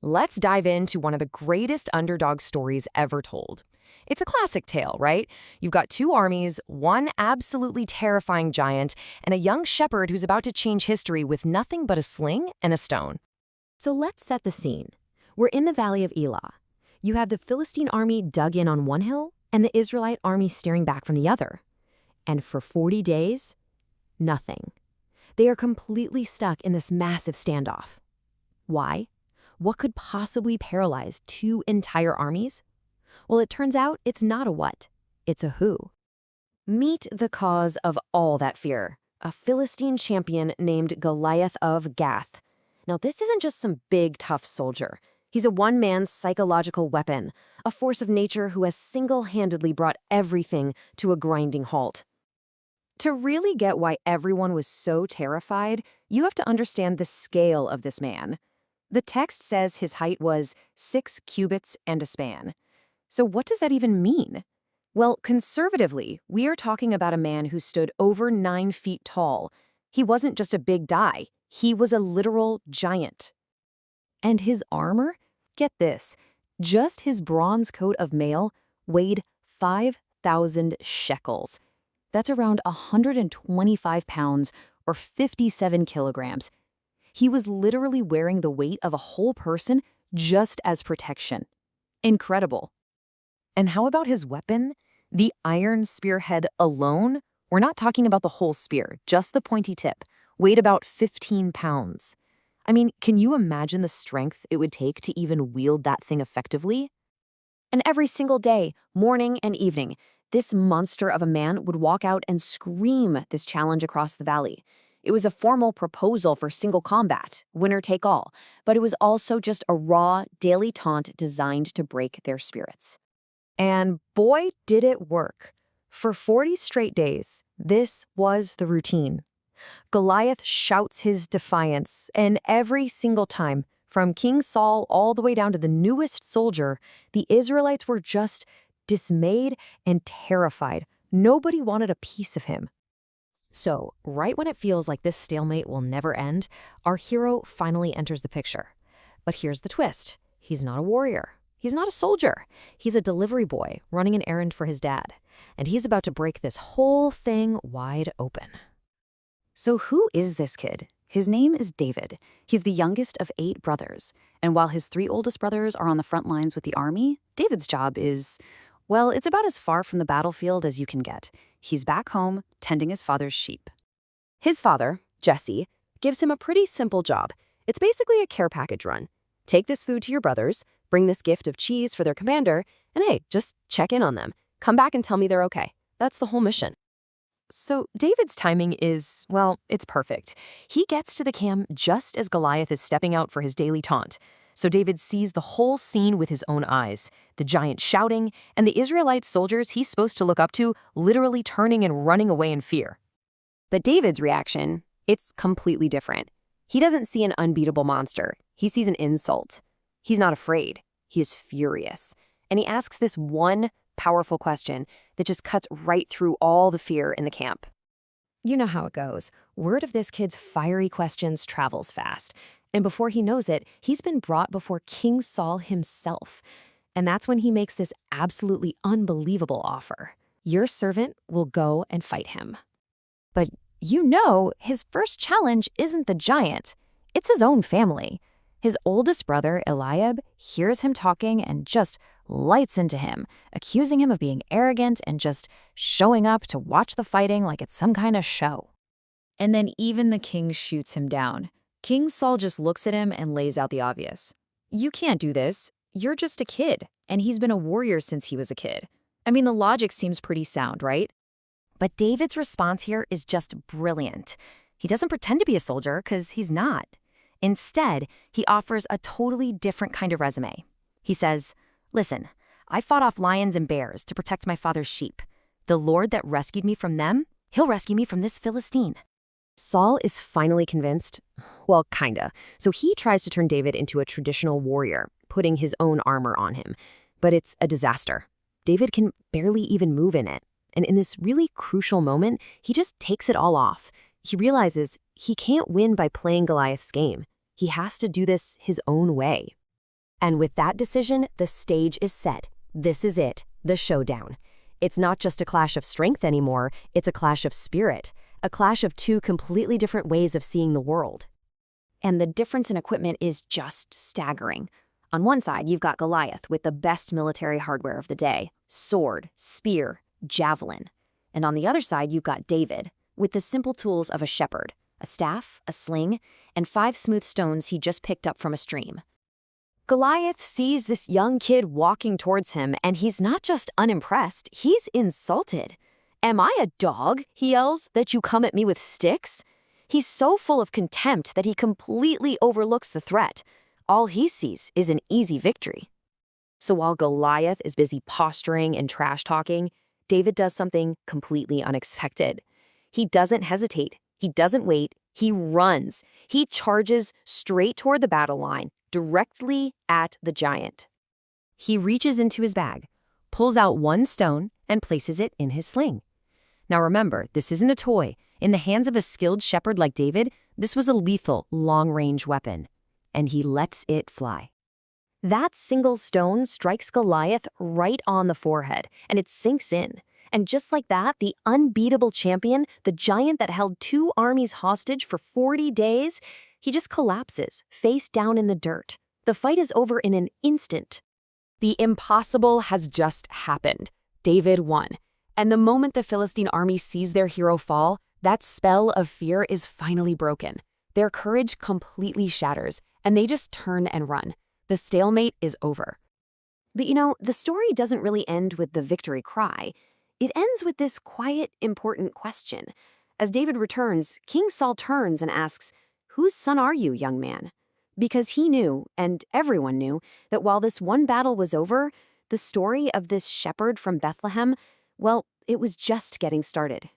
Let's dive into one of the greatest underdog stories ever told. It's a classic tale, right? You've got two armies, one absolutely terrifying giant, and a young shepherd who's about to change history with nothing but a sling and a stone. So let's set the scene. We're in the Valley of Elah. You have the Philistine army dug in on one hill and the Israelite army staring back from the other. And for 40 days, nothing. They are completely stuck in this massive standoff. Why? What could possibly paralyze two entire armies? Well, it turns out it's not a what, it's a who. Meet the cause of all that fear, a Philistine champion named Goliath of Gath. Now, this isn't just some big, tough soldier. He's a one-man psychological weapon, a force of nature who has single-handedly brought everything to a grinding halt. To really get why everyone was so terrified, you have to understand the scale of this man. The text says his height was 6 cubits and a span. So what does that even mean? Well, conservatively, we are talking about a man who stood over 9 feet tall. He wasn't just a big guy, he was a literal giant. And his armor? Get this, just his bronze coat of mail weighed 5,000 shekels. That's around 125 pounds or 57 kilograms. He was literally wearing the weight of a whole person just as protection. Incredible. And how about his weapon? The iron spearhead alone? We're not talking about the whole spear, just the pointy tip, weighed about 15 pounds. I mean, can you imagine the strength it would take to even wield that thing effectively? And every single day, morning and evening, this monster of a man would walk out and scream this challenge across the valley. It was a formal proposal for single combat, winner take all, but it was also just a raw, daily taunt designed to break their spirits. And boy, did it work. For 40 straight days, this was the routine. Goliath shouts his defiance, and every single time, from King Saul all the way down to the newest soldier, the Israelites were just dismayed and terrified. Nobody wanted a piece of him. So, right when it feels like this stalemate will never end, our hero finally enters the picture. But here's the twist. He's not a warrior. He's not a soldier. He's a delivery boy running an errand for his dad. And he's about to break this whole thing wide open. So who is this kid? His name is David. He's the youngest of 8 brothers. And while his 3 oldest brothers are on the front lines with the army, David's job is, well, it's about as far from the battlefield as you can get. He's back home, tending his father's sheep. His father, Jesse, gives him a pretty simple job. It's basically a care package run. Take this food to your brothers, bring this gift of cheese for their commander, and hey, just check in on them. Come back and tell me they're okay. That's the whole mission. So David's timing is, well, it's perfect. He gets to the camp just as Goliath is stepping out for his daily taunt. So David sees the whole scene with his own eyes, the giant shouting, and the Israelite soldiers he's supposed to look up to literally turning and running away in fear. But David's reaction, it's completely different. He doesn't see an unbeatable monster. He sees an insult. He's not afraid. He is furious. And he asks this one powerful question that just cuts right through all the fear in the camp. You know how it goes. Word of this kid's fiery questions travels fast. And before he knows it, he's been brought before King Saul himself. And that's when he makes this absolutely unbelievable offer. Your servant will go and fight him. But you know, his first challenge isn't the giant. It's his own family. His oldest brother, Eliab, hears him talking and just lights into him, accusing him of being arrogant and just showing up to watch the fighting like it's some kind of show. And then even the king shoots him down. King Saul just looks at him and lays out the obvious. You can't do this. You're just a kid, and he's been a warrior since he was a kid. I mean, the logic seems pretty sound, right? But David's response here is just brilliant. He doesn't pretend to be a soldier because he's not. Instead, he offers a totally different kind of resume. He says, listen, I fought off lions and bears to protect my father's sheep. The Lord that rescued me from them, he'll rescue me from this Philistine. Saul is finally convinced, well, kinda. So he tries to turn David into a traditional warrior, putting his own armor on him. But it's a disaster. David can barely even move in it. And in this really crucial moment, he just takes it all off. He realizes he can't win by playing Goliath's game. He has to do this his own way. And with that decision, the stage is set. This is it, the showdown. It's not just a clash of strength anymore, it's a clash of spirit, a clash of two completely different ways of seeing the world. And the difference in equipment is just staggering. On one side, you've got Goliath with the best military hardware of the day: sword, spear, javelin. And on the other side, you've got David with the simple tools of a shepherd: a staff, a sling, and 5 smooth stones he just picked up from a stream. Goliath sees this young kid walking towards him, and he's not just unimpressed, he's insulted. "Am I a dog," he yells, "that you come at me with sticks?" He's so full of contempt that he completely overlooks the threat. All he sees is an easy victory. So while Goliath is busy posturing and trash-talking, David does something completely unexpected. He doesn't hesitate. He doesn't wait. He runs. He charges straight toward the battle line, directly at the giant. He reaches into his bag, pulls out 1 stone, and places it in his sling. Now remember, this isn't a toy. In the hands of a skilled shepherd like David, this was a lethal, long-range weapon. And he lets it fly. That single stone strikes Goliath right on the forehead, and it sinks in. And just like that, the unbeatable champion, the giant that held 2 armies hostage for 40 days, he just collapses, face down in the dirt. The fight is over in an instant. The impossible has just happened. David won. And the moment the Philistine army sees their hero fall, that spell of fear is finally broken. Their courage completely shatters, and they just turn and run. The stalemate is over. But the story doesn't really end with the victory cry. It ends with this quiet, important question. As David returns, King Saul turns and asks, "Whose son are you, young man?" Because he knew, and everyone knew, that while this one battle was over, the story of this shepherd from Bethlehem, well, it was just getting started.